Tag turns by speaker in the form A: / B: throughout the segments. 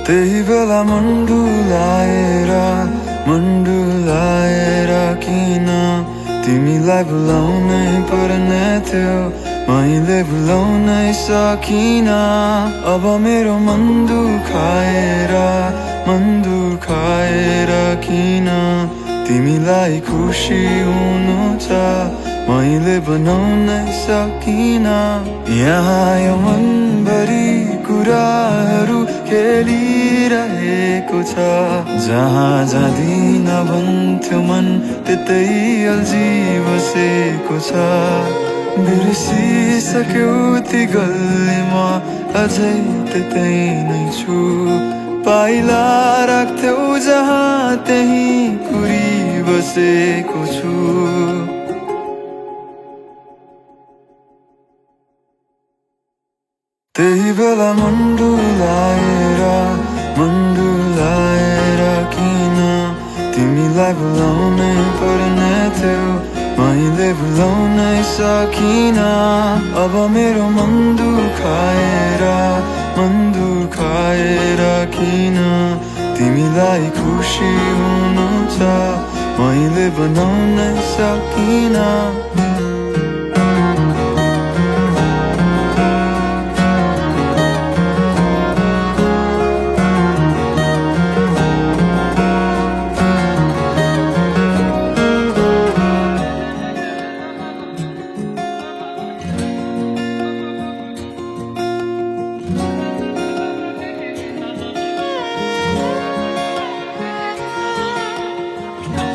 A: त्यही बेला मन्डुलाएर किन तिमीलाई भुलाउनै पर्ने थियो, मैले भुलाउनै सकिन। अब मेरो मन दुखाएर किन तिमीलाई खुसी हुनु छ, मैले बनाउनै सकिन। यहाँ यो मनभरि कुराहरू खेलिरहेको छ, जहाँ जाँदिन भन्थ्यो मन त्यतै अल्झी बसेको छ। बिर्सिसक्यौ ती गल्ली, म अझै त्यतै नै छु। पाइला राख्थ्यौ जहाँ त्यही कुरी बसेको छु। त्यही बेला मन्डुलाएर किन तिमीलाई भुलाउनै पर्ने थियो, मैले भुलाउनै सकिन। अब मेरो मन दुखाएर किन तिमीलाई खुसी हुनु छ, मैले बनाउनै सकिन।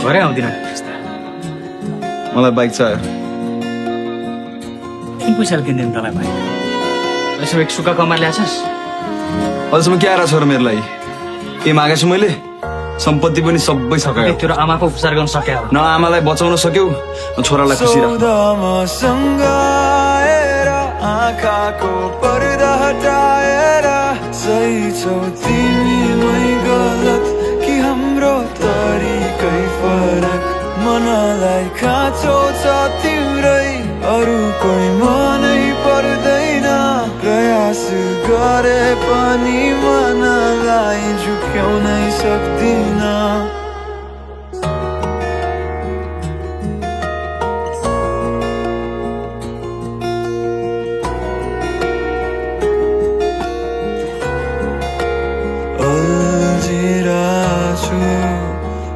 B: घरै आउँदिन
C: मलाई बाइक चाहियो।
B: किन पैसाले किनिदिनु तँलाई भाइ? यसो एक सुक्खा कमा ल्याछस्?
C: अझसम्म के आएर छ र मेरो लागि? के मागेको छु मैले? सम्पत्ति पनि सबै सकायो।
B: तेरो आमाको उपचार गर्न सक्यो
C: न आमालाई बचाउन सक्यौ, न छोरालाई खुसी राख्नु।
A: आँखाको पर्दा हटाएर सही छौ तिमीमै गलत कि हाम्रो तरिकै फरक? मनलाई खाँचो छ तिम्रै, अरू कोही मनै पर्दैन। प्रयास गरे पनि मनलाई झुक्याउनै सक्दिन।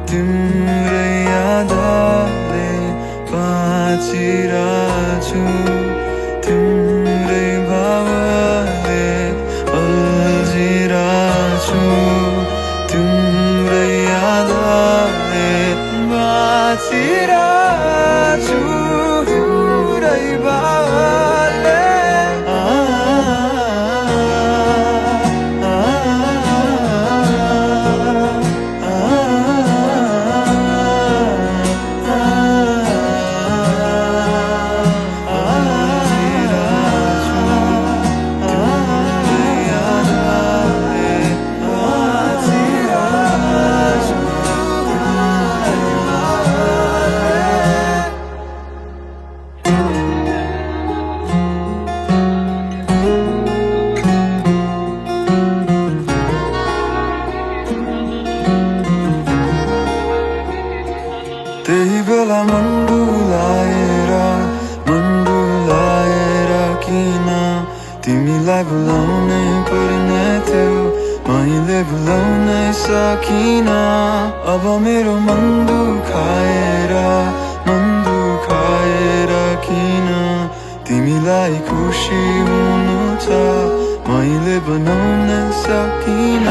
A: तिम्रै यादले बाँचिरहेछु, तिम्रै भावले अल्झिरहेछु, तिम्रै यादले बाँचिरहेछु, तिम्रै भावले। त्यही बेला मन्डुलाएर किन तिमीलाई भुलाउनै पर्ने थियो, मैले भुलाउनै सकिन। अब मेरो मन दुखाएर किन तिमीलाई खुसी हुनु छ, मैले बनाउन सकिन।